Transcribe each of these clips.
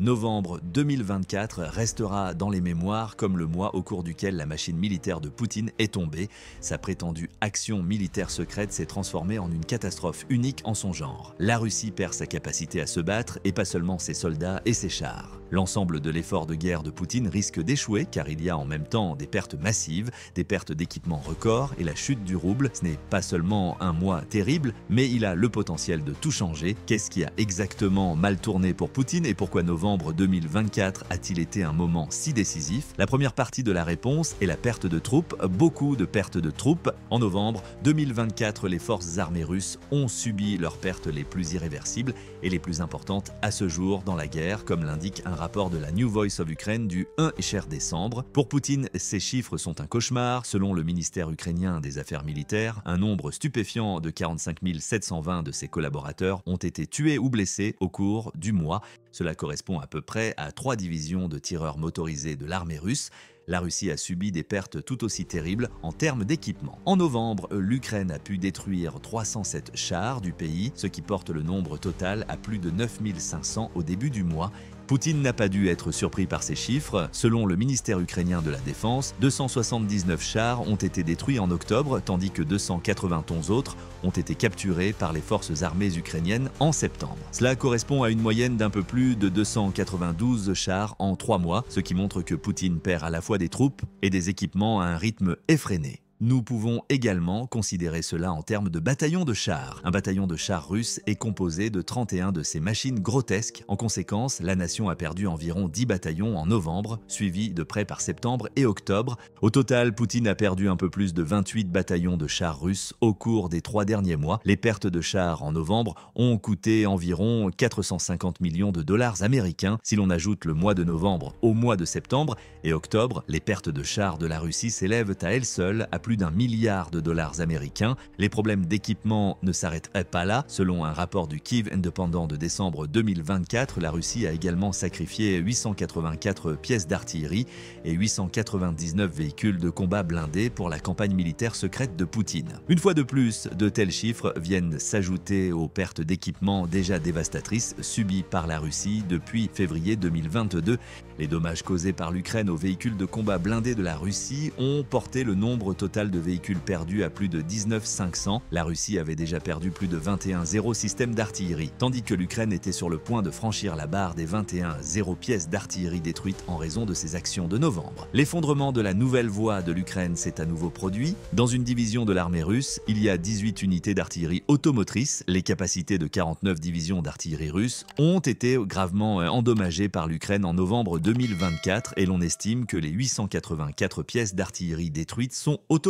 Novembre 2024 restera dans les mémoires comme le mois au cours duquel la machine militaire de Poutine est tombée. Sa prétendue action militaire secrète s'est transformée en une catastrophe unique en son genre. La Russie perd sa capacité à se battre et pas seulement ses soldats et ses chars. L'ensemble de l'effort de guerre de Poutine risque d'échouer car il y a en même temps des pertes massives, des pertes d'équipements records et la chute du rouble. Ce n'est pas seulement un mois terrible, mais il a le potentiel de tout changer. Qu'est-ce qui a exactement mal tourné pour Poutine et pourquoi novembre 2024 a-t-il été un moment si décisif? La première partie de la réponse est la perte de troupes, beaucoup de pertes de troupes. En novembre 2024, les forces armées russes ont subi leurs pertes les plus irréversibles et les plus importantes à ce jour dans la guerre, comme l'indique un rapport de la New Voice of Ukraine du 1 et cher décembre. Pour Poutine, ces chiffres sont un cauchemar. Selon le ministère ukrainien des Affaires militaires, un nombre stupéfiant de 45 720 de ses collaborateurs ont été tués ou blessés au cours du mois. Cela correspond à peu près à 3 divisions de tireurs motorisés de l'armée russe. La Russie a subi des pertes tout aussi terribles en termes d'équipement. En novembre, l'Ukraine a pu détruire 307 chars du pays, ce qui porte le nombre total à plus de 9500 au début du mois. Poutine n'a pas dû être surpris par ces chiffres. Selon le ministère ukrainien de la Défense, 279 chars ont été détruits en octobre, tandis que 291 autres ont été capturés par les forces armées ukrainiennes en septembre. Cela correspond à une moyenne d'un peu plus de 292 chars en 3 mois, ce qui montre que Poutine perd à la fois des troupes et des équipements à un rythme effréné. Nous pouvons également considérer cela en termes de bataillons de chars. Un bataillon de chars russe est composé de 31 de ces machines grotesques. En conséquence, la nation a perdu environ 10 bataillons en novembre, suivis de près par septembre et octobre. Au total, Poutine a perdu un peu plus de 28 bataillons de chars russes au cours des 3 derniers mois. Les pertes de chars en novembre ont coûté environ 450 millions de dollars américains. Si l'on ajoute le mois de novembre au mois de septembre et octobre, les pertes de chars de la Russie s'élèvent à elles seules à plus d'1 milliard de dollars américains. Les problèmes d'équipement ne s'arrêteraient pas là. Selon un rapport du Kyiv Independent de décembre 2024, la Russie a également sacrifié 884 pièces d'artillerie et 899 véhicules de combat blindés pour la campagne militaire secrète de Poutine. Une fois de plus, de tels chiffres viennent s'ajouter aux pertes d'équipement déjà dévastatrices subies par la Russie depuis février 2022. Les dommages causés par l'Ukraine aux véhicules de combat blindés de la Russie ont porté le nombre total de véhicules perdus à plus de 19 500. La Russie avait déjà perdu plus de 21 0 systèmes d'artillerie, tandis que l'Ukraine était sur le point de franchir la barre des 21 0 pièces d'artillerie détruites en raison de ses actions de novembre. L'effondrement de la nouvelle voie de l'Ukraine s'est à nouveau produit. Dans une division de l'armée russe, il y a 18 unités d'artillerie automotrice. Les capacités de 49 divisions d'artillerie russe ont été gravement endommagées par l'Ukraine en novembre 2024 et l'on estime que les 884 pièces d'artillerie détruites sont automotrices.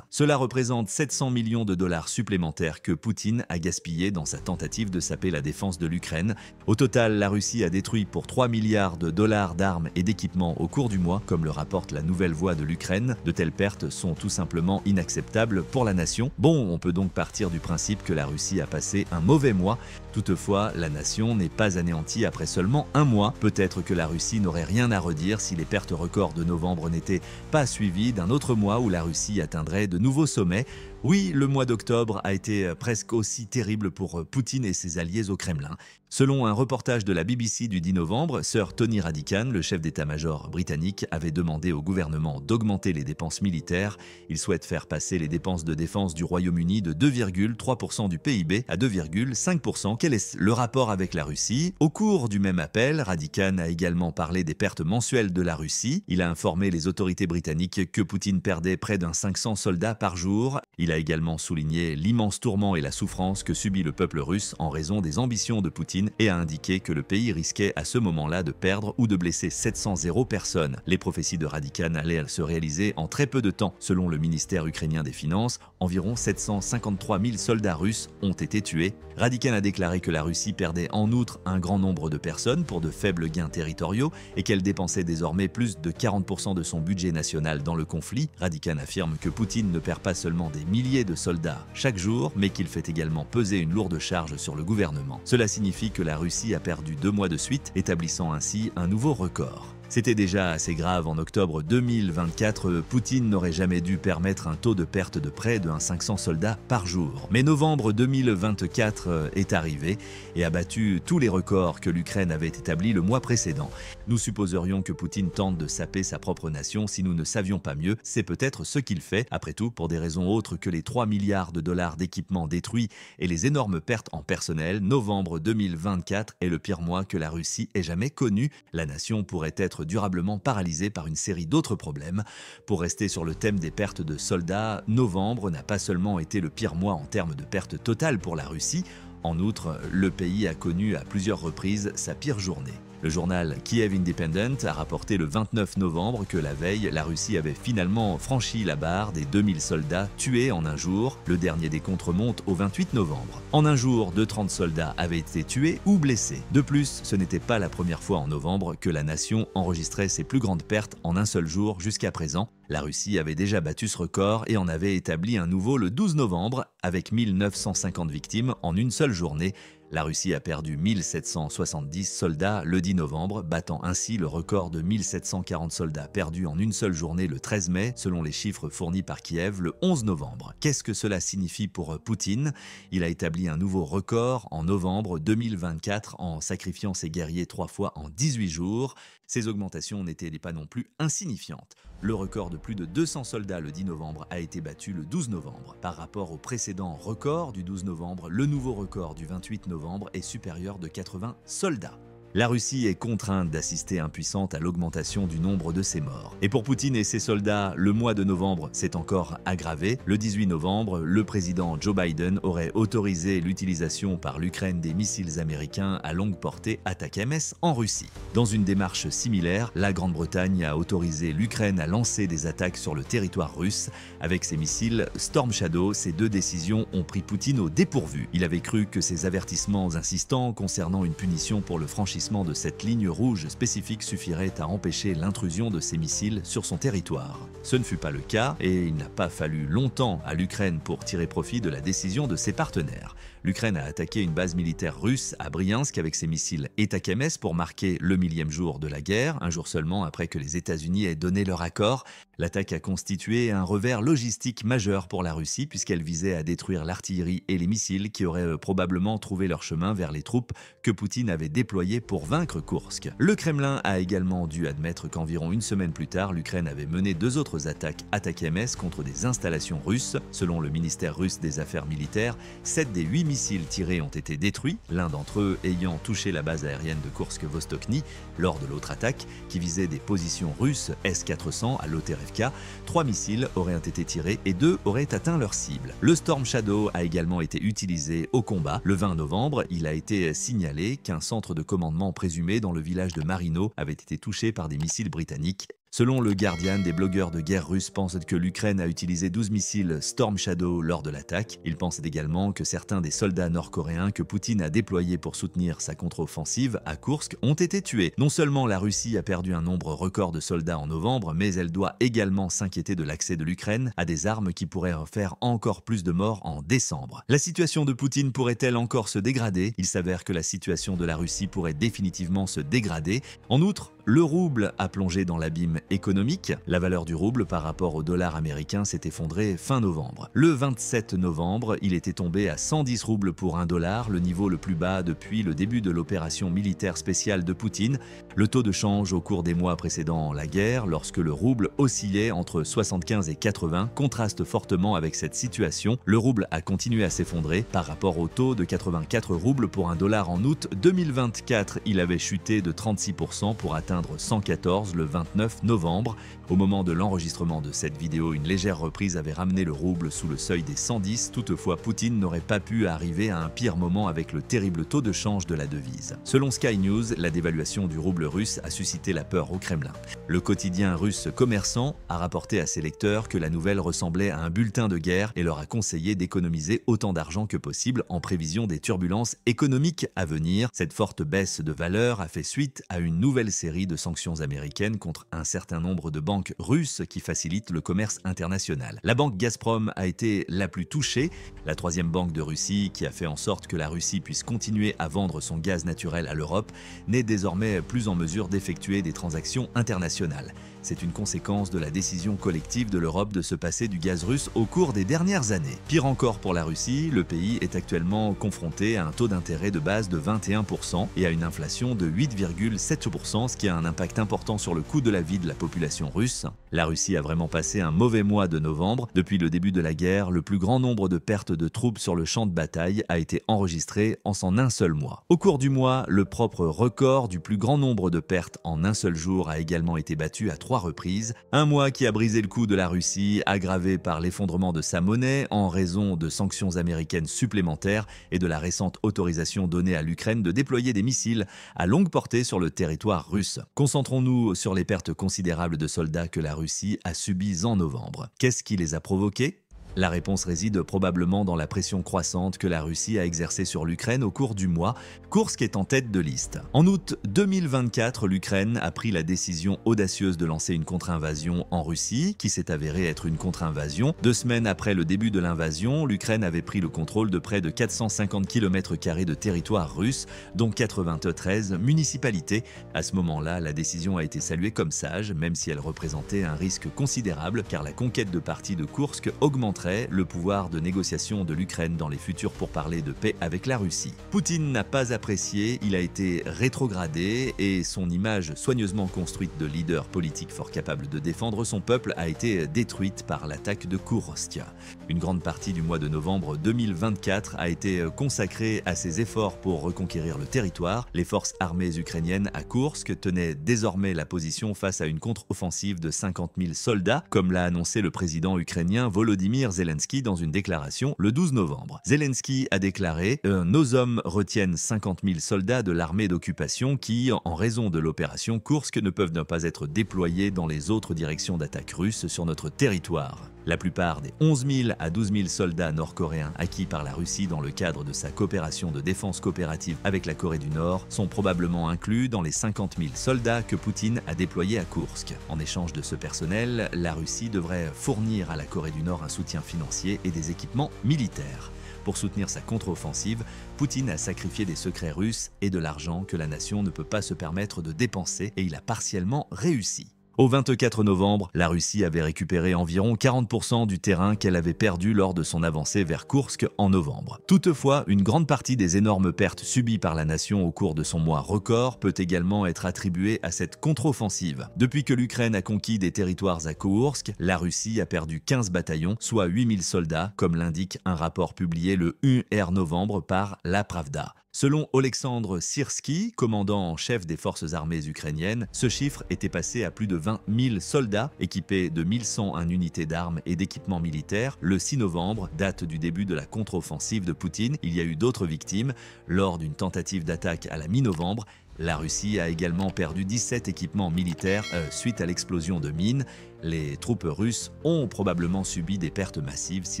Cela représente 700 millions de dollars supplémentaires que Poutine a gaspillés dans sa tentative de saper la défense de l'Ukraine. Au total, la Russie a détruit pour 3 milliards de dollars d'armes et d'équipements au cours du mois, comme le rapporte la nouvelle voie de l'Ukraine. De telles pertes sont tout simplement inacceptables pour la nation. Bon, on peut donc partir du principe que la Russie a passé un mauvais mois. Toutefois, la nation n'est pas anéantie après seulement un mois. Peut-être que la Russie n'aurait rien à redire si les pertes records de novembre n'étaient pas suivies d'un autre mois où la Russie atteindrait de nouveaux sommets. Oui, le mois d'octobre a été presque aussi terrible pour Poutine et ses alliés au Kremlin. Selon un reportage de la BBC du 10 novembre, Sir Tony Radican, le chef d'état-major britannique, avait demandé au gouvernement d'augmenter les dépenses militaires. Il souhaite faire passer les dépenses de défense du Royaume-Uni de 2,3% du PIB à 2,5%. Quel est le rapport avec la Russie? Au cours du même appel, Radican a également parlé des pertes mensuelles de la Russie. Il a informé les autorités britanniques que Poutine perdait près d'un 500 soldats par jour. Il a également souligné l'immense tourment et la souffrance que subit le peuple russe en raison des ambitions de Poutine et a indiqué que le pays risquait à ce moment-là de perdre ou de blesser 700 personnes. Les prophéties de Radican allaient se réaliser en très peu de temps. Selon le ministère ukrainien des Finances, environ 753 000 soldats russes ont été tués. Radican a déclaré que la Russie perdait en outre un grand nombre de personnes pour de faibles gains territoriaux et qu'elle dépensait désormais plus de 40% de son budget national dans le conflit. Radican affirme que Poutine ne perd pas seulement des milliers de soldats chaque jour, mais qu'il fait également peser une lourde charge sur le gouvernement. Cela signifie que la Russie a perdu 2 mois de suite, établissant ainsi un nouveau record. C'était déjà assez grave en octobre 2024, Poutine n'aurait jamais dû permettre un taux de perte de près de 500 soldats par jour. Mais novembre 2024 est arrivé et a battu tous les records que l'Ukraine avait établis le mois précédent. Nous supposerions que Poutine tente de saper sa propre nation si nous ne savions pas mieux, c'est peut-être ce qu'il fait, après tout pour des raisons autres que les 3 milliards de dollars d'équipements détruits et les énormes pertes en personnel. Novembre 2024 est le pire mois que la Russie ait jamais connu. La nation pourrait être durablement paralysée par une série d'autres problèmes. Pour rester sur le thème des pertes de soldats, novembre n'a pas seulement été le pire mois en termes de pertes totales pour la Russie. En outre, le pays a connu à plusieurs reprises sa pire journée. Le journal Kiev Independent a rapporté le 29 novembre que la veille, la Russie avait finalement franchi la barre des 2000 soldats tués en un jour. Le dernier décompte remonte au 28 novembre. En un jour, 30 soldats avaient été tués ou blessés. De plus, ce n'était pas la première fois en novembre que la nation enregistrait ses plus grandes pertes en un seul jour jusqu'à présent. La Russie avait déjà battu ce record et en avait établi un nouveau le 12 novembre avec 1950 victimes en une seule journée. La Russie a perdu 1770 soldats le 10 novembre, battant ainsi le record de 1740 soldats perdus en une seule journée le 13 mai, selon les chiffres fournis par Kiev le 11 novembre. Qu'est-ce que cela signifie pour Poutine? Il a établi un nouveau record en novembre 2024 en sacrifiant ses guerriers 3 fois en 18 jours. Ces augmentations n'étaient pas non plus insignifiantes. Le record de plus de 200 soldats le 10 novembre a été battu le 12 novembre. Par rapport au précédent record du 12 novembre, le nouveau record du 28 novembre est supérieur de 80 soldats. La Russie est contrainte d'assister impuissante à l'augmentation du nombre de ses morts. Et pour Poutine et ses soldats, le mois de novembre s'est encore aggravé. Le 18 novembre, le président Joe Biden aurait autorisé l'utilisation par l'Ukraine des missiles américains à longue portée ATACMS en Russie. Dans une démarche similaire, la Grande-Bretagne a autorisé l'Ukraine à lancer des attaques sur le territoire russe. Avec ses missiles Storm Shadow, ces deux décisions ont pris Poutine au dépourvu. Il avait cru que ces avertissements insistants concernant une punition pour le franchissement de cette ligne rouge spécifique suffirait à empêcher l'intrusion de ces missiles sur son territoire. Ce ne fut pas le cas et il n'a pas fallu longtemps à l'Ukraine pour tirer profit de la décision de ses partenaires. L'Ukraine a attaqué une base militaire russe à Briansk avec ses missiles ATACMS pour marquer le 1000e jour de la guerre, un jour seulement après que les États-Unis aient donné leur accord. L'attaque a constitué un revers logistique majeur pour la Russie puisqu'elle visait à détruire l'artillerie et les missiles qui auraient probablement trouvé leur chemin vers les troupes que Poutine avait déployées pour vaincre Koursk. Le Kremlin a également dû admettre qu'environ une semaine plus tard, l'Ukraine avait mené 2 autres attaques ATACMS contre des installations russes. Selon le ministère russe des Affaires militaires, 7 des 8 missiles tirés ont été détruits, l'un d'entre eux ayant touché la base aérienne de Koursk-Vostokny. Lors de l'autre attaque, qui visait des positions russes S-400 à Loterevka, 3 missiles auraient été tirés et 2 auraient atteint leur cible. Le Storm Shadow a également été utilisé au combat. Le 20 novembre, il a été signalé qu'un centre de commandement présumé dans le village de Marino avait été touché par des missiles britanniques. Selon le Guardian, des blogueurs de guerre russes pensent que l'Ukraine a utilisé 12 missiles Storm Shadow lors de l'attaque. Ils pensent également que certains des soldats nord-coréens que Poutine a déployés pour soutenir sa contre-offensive à Koursk ont été tués. Non seulement la Russie a perdu un nombre record de soldats en novembre, mais elle doit également s'inquiéter de l'accès de l'Ukraine à des armes qui pourraient faire encore plus de morts en décembre. La situation de Poutine pourrait-elle encore se dégrader? Il s'avère que la situation de la Russie pourrait définitivement se dégrader. En outre, le rouble a plongé dans l'abîme économique. La valeur du rouble par rapport au dollar américain s'est effondrée fin novembre. Le 27 novembre, il était tombé à 110 roubles pour $1, le niveau le plus bas depuis le début de l'opération militaire spéciale de Poutine. Le taux de change au cours des mois précédant la guerre, lorsque le rouble oscillait entre 75 et 80, contraste fortement avec cette situation. Le rouble a continué à s'effondrer par rapport au taux de 84 roubles pour $1 en août 2024. Il avait chuté de 36% pour atteindre 114 le 29 novembre. Au moment de l'enregistrement de cette vidéo, une légère reprise avait ramené le rouble sous le seuil des 110. Toutefois, Poutine n'aurait pas pu arriver à un pire moment avec le terrible taux de change de la devise. Selon Sky News, la dévaluation du rouble russe a suscité la peur au Kremlin. Le quotidien russe Commerçant a rapporté à ses lecteurs que la nouvelle ressemblait à un bulletin de guerre et leur a conseillé d'économiser autant d'argent que possible en prévision des turbulences économiques à venir. Cette forte baisse de valeur a fait suite à une nouvelle série de sanctions américaines contre un certain certain nombre de banques russes qui facilitent le commerce international. La banque Gazprom a été la plus touchée, la troisième banque de Russie qui a fait en sorte que la Russie puisse continuer à vendre son gaz naturel à l'Europe, n'est désormais plus en mesure d'effectuer des transactions internationales. C'est une conséquence de la décision collective de l'Europe de se passer du gaz russe au cours des dernières années. Pire encore pour la Russie, le pays est actuellement confronté à un taux d'intérêt de base de 21% et à une inflation de 8,7%, ce qui a un impact important sur le coût de la vie de la population russe. La Russie a vraiment passé un mauvais mois de novembre. Depuis le début de la guerre, le plus grand nombre de pertes de troupes sur le champ de bataille a été enregistré en un seul mois. Au cours du mois, le propre record du plus grand nombre de pertes en un seul jour a également été battu à 3 reprises. Un mois qui a brisé le coup de la Russie, aggravé par l'effondrement de sa monnaie en raison de sanctions américaines supplémentaires et de la récente autorisation donnée à l'Ukraine de déployer des missiles à longue portée sur le territoire russe. Concentrons-nous sur les pertes considérables de soldats que la Russie a subies en novembre. Qu'est-ce qui les a provoquées ? La réponse réside probablement dans la pression croissante que la Russie a exercée sur l'Ukraine au cours du mois, Koursk est en tête de liste. En août 2024, l'Ukraine a pris la décision audacieuse de lancer une contre-invasion en Russie, qui s'est avérée être une contre-invasion. 2 semaines après le début de l'invasion, l'Ukraine avait pris le contrôle de près de 450 km² de territoire russe, dont 93 municipalités. À ce moment-là, la décision a été saluée comme sage, même si elle représentait un risque considérable, car la conquête de partie de Koursk augmenterait le pouvoir de négociation de l'Ukraine dans les futurs pourparlers de paix avec la Russie. Poutine n'a pas apprécié, il a été rétrogradé et son image soigneusement construite de leader politique fort capable de défendre son peuple a été détruite par l'attaque de Koursk. Une grande partie du mois de novembre 2024 a été consacrée à ses efforts pour reconquérir le territoire. Les forces armées ukrainiennes à Koursk tenaient désormais la position face à une contre-offensive de 50 000 soldats, comme l'a annoncé le président ukrainien Volodymyr Zelensky dans une déclaration le 12 novembre. Zelensky a déclaré « Nos hommes retiennent 50 000 soldats de l'armée d'occupation qui, en raison de l'opération Koursk, ne peuvent ne pas être déployés dans les autres directions d'attaque russes sur notre territoire. » La plupart des 11 000 à 12 000 soldats nord-coréens acquis par la Russie dans le cadre de sa coopération de défense coopérative avec la Corée du Nord sont probablement inclus dans les 50 000 soldats que Poutine a déployés à Koursk. En échange de ce personnel, la Russie devrait fournir à la Corée du Nord un soutien financier et des équipements militaires. Pour soutenir sa contre-offensive, Poutine a sacrifié des secrets russes et de l'argent que la nation ne peut pas se permettre de dépenser et il a partiellement réussi. Au 24 novembre, la Russie avait récupéré environ 40% du terrain qu'elle avait perdu lors de son avancée vers Koursk en novembre. Toutefois, une grande partie des énormes pertes subies par la nation au cours de son mois record peut également être attribuée à cette contre-offensive. Depuis que l'Ukraine a conquis des territoires à Koursk, la Russie a perdu 15 bataillons, soit 8000 soldats, comme l'indique un rapport publié le 1er novembre par La Pravda. Selon Oleksandr Syrski, commandant en chef des forces armées ukrainiennes, ce chiffre était passé à plus de 20 000 soldats équipés de 1101 unités d'armes et d'équipements militaires. Le 6 novembre, date du début de la contre-offensive de Poutine, il y a eu d'autres victimes. Lors d'une tentative d'attaque à la mi-novembre, la Russie a également perdu 17 équipements militaires suite à l'explosion de mines. Les troupes russes ont probablement subi des pertes massives si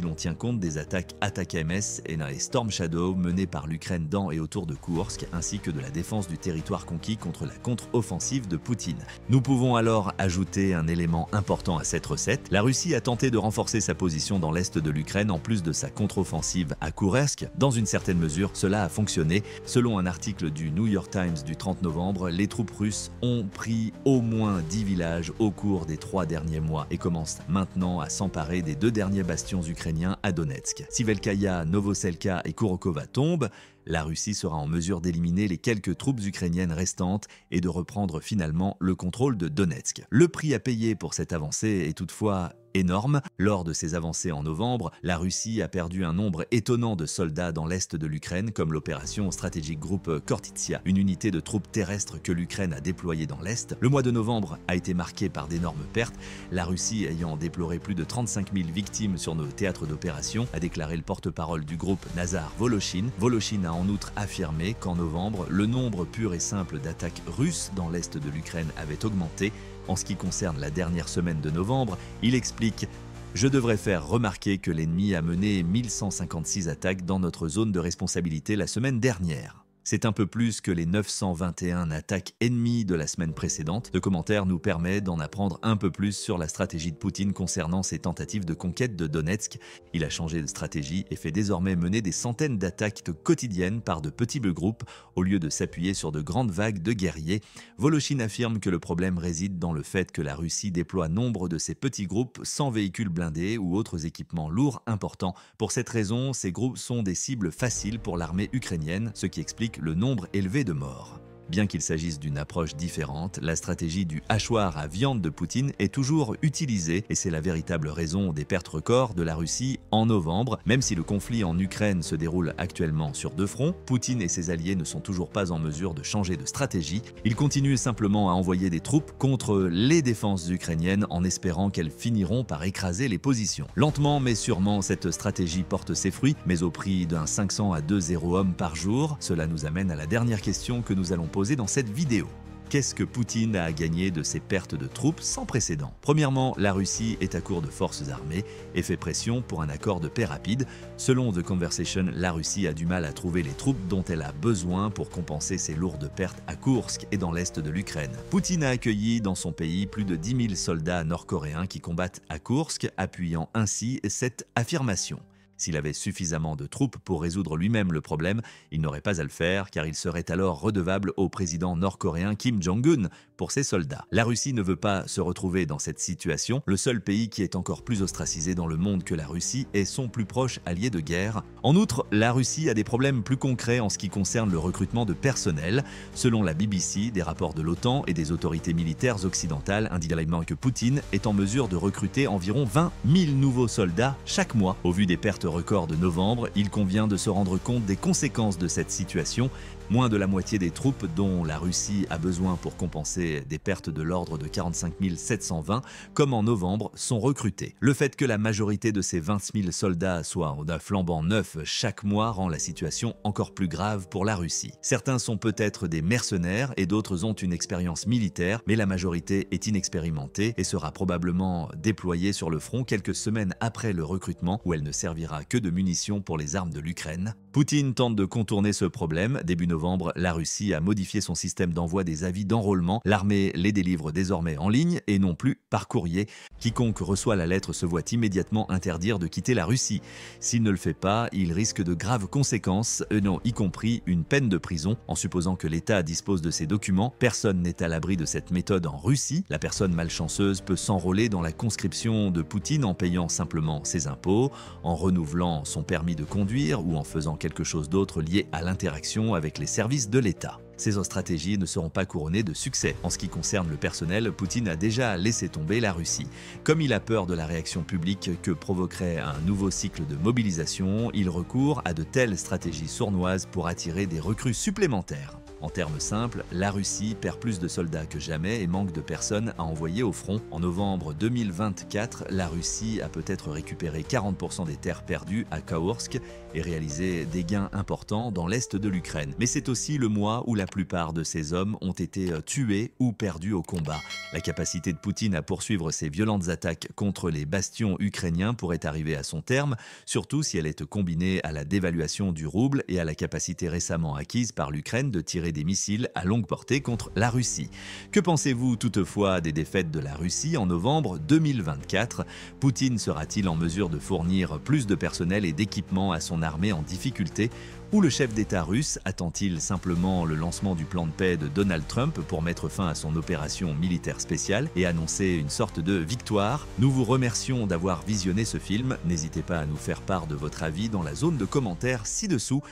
l'on tient compte des attaques ATACMS et Storm Shadow menées par l'Ukraine dans et autour de Koursk, ainsi que de la défense du territoire conquis contre la contre-offensive de Poutine. Nous pouvons alors ajouter un élément important à cette recette. La Russie a tenté de renforcer sa position dans l'est de l'Ukraine en plus de sa contre-offensive à Koursk. Dans une certaine mesure, cela a fonctionné. Selon un article du New York Times du 30 novembre, les troupes russes ont pris au moins 10 villages au cours des 3 derniers mois et commencent maintenant à s'emparer des 2 derniers bastions ukrainiens à Donetsk. Si Velkaya, Novoselka et Kouroukova tombent, la Russie sera en mesure d'éliminer les quelques troupes ukrainiennes restantes et de reprendre finalement le contrôle de Donetsk. Le prix à payer pour cette avancée est toutefois énorme. Lors de ces avancées en novembre, la Russie a perdu un nombre étonnant de soldats dans l'est de l'Ukraine, comme l'opération Strategic Group Khortytsia, une unité de troupes terrestres que l'Ukraine a déployée dans l'est. Le mois de novembre a été marqué par d'énormes pertes, la Russie ayant déploré plus de 35 000 victimes sur nos théâtres d'opération, a déclaré le porte-parole du groupe Nazar Voloshin. Voloshin a en outre affirmé qu'en novembre, le nombre pur et simple d'attaques russes dans l'est de l'Ukraine avait augmenté. En ce qui concerne la dernière semaine de novembre, il explique « Je devrais faire remarquer que l'ennemi a mené 1156 attaques dans notre zone de responsabilité la semaine dernière ». C'est un peu plus que les 921 attaques ennemies de la semaine précédente. Ce commentaire nous permet d'en apprendre un peu plus sur la stratégie de Poutine concernant ses tentatives de conquête de Donetsk. Il a changé de stratégie et fait désormais mener des centaines d'attaques quotidiennes par de petits groupes au lieu de s'appuyer sur de grandes vagues de guerriers. Voloshin affirme que le problème réside dans le fait que la Russie déploie nombre de ces petits groupes sans véhicules blindés ou autres équipements lourds importants. Pour cette raison, ces groupes sont des cibles faciles pour l'armée ukrainienne, ce qui explique le nombre élevé de morts. Bien qu'il s'agisse d'une approche différente, la stratégie du hachoir à viande de Poutine est toujours utilisée et c'est la véritable raison des pertes records de la Russie en novembre. Même si le conflit en Ukraine se déroule actuellement sur deux fronts, Poutine et ses alliés ne sont toujours pas en mesure de changer de stratégie. Ils continuent simplement à envoyer des troupes contre les défenses ukrainiennes en espérant qu'elles finiront par écraser les positions. Lentement mais sûrement, cette stratégie porte ses fruits, mais au prix d'un 500 à 2-0 hommes par jour. Cela nous amène à la dernière question que nous allons poser dans cette vidéo. Qu'est-ce que Poutine a à gagner de ces pertes de troupes sans précédent? Premièrement, la Russie est à court de forces armées et fait pression pour un accord de paix rapide. Selon The Conversation, la Russie a du mal à trouver les troupes dont elle a besoin pour compenser ses lourdes pertes à Koursk et dans l'est de l'Ukraine. Poutine a accueilli dans son pays plus de 10 000 soldats nord-coréens qui combattent à Koursk, appuyant ainsi cette affirmation. S'il avait suffisamment de troupes pour résoudre lui-même le problème, il n'aurait pas à le faire car il serait alors redevable au président nord-coréen Kim Jong-un pour ses soldats. La Russie ne veut pas se retrouver dans cette situation. Le seul pays qui est encore plus ostracisé dans le monde que la Russie est son plus proche allié de guerre. En outre, la Russie a des problèmes plus concrets en ce qui concerne le recrutement de personnel. Selon la BBC, des rapports de l'OTAN et des autorités militaires occidentales indiquent que Poutine est en mesure de recruter environ 20 000 nouveaux soldats chaque mois. Au vu des pertes record de novembre, il convient de se rendre compte des conséquences de cette situation. Moins de la moitié des troupes dont la Russie a besoin pour compenser des pertes de l'ordre de 45 720, comme en novembre, sont recrutées. Le fait que la majorité de ces 20 000 soldats soient d'un flambant neuf chaque mois rend la situation encore plus grave pour la Russie. Certains sont peut-être des mercenaires et d'autres ont une expérience militaire, mais la majorité est inexpérimentée et sera probablement déployée sur le front quelques semaines après le recrutement où elle ne servira que de munitions pour les armes de l'Ukraine. Poutine tente de contourner ce problème. Début novembre, la Russie a modifié son système d'envoi des avis d'enrôlement. L'armée les délivre désormais en ligne et non plus par courrier. Quiconque reçoit la lettre se voit immédiatement interdire de quitter la Russie. S'il ne le fait pas, il risque de graves conséquences, y compris une peine de prison. En supposant que l'État dispose de ces documents, personne n'est à l'abri de cette méthode en Russie. La personne malchanceuse peut s'enrôler dans la conscription de Poutine en payant simplement ses impôts, en renouvelant son permis de conduire ou en faisant quelque chose d'autre lié à l'interaction avec les services de l'État. Ces stratégies ne seront pas couronnées de succès. En ce qui concerne le personnel, Poutine a déjà laissé tomber la Russie. Comme il a peur de la réaction publique que provoquerait un nouveau cycle de mobilisation, il recourt à de telles stratégies sournoises pour attirer des recrues supplémentaires. En termes simples, la Russie perd plus de soldats que jamais et manque de personnes à envoyer au front. En novembre 2024, la Russie a peut-être récupéré 40% des terres perdues à Koursk et réalisé des gains importants dans l'est de l'Ukraine. Mais c'est aussi le mois où la plupart de ces hommes ont été tués ou perdus au combat. La capacité de Poutine à poursuivre ses violentes attaques contre les bastions ukrainiens pourrait arriver à son terme, surtout si elle est combinée à la dévaluation du rouble et à la capacité récemment acquise par l'Ukraine de tirer des missiles à longue portée contre la Russie. Que pensez-vous toutefois des défaites de la Russie en novembre 2024? Poutine sera-t-il en mesure de fournir plus de personnel et d'équipement à son armée en difficulté? Ou le chef d'État russe attend-il simplement le lancement du plan de paix de Donald Trump pour mettre fin à son opération militaire spéciale et annoncer une sorte de victoire? Nous vous remercions d'avoir visionné ce film. N'hésitez pas à nous faire part de votre avis dans la zone de commentaires ci-dessous.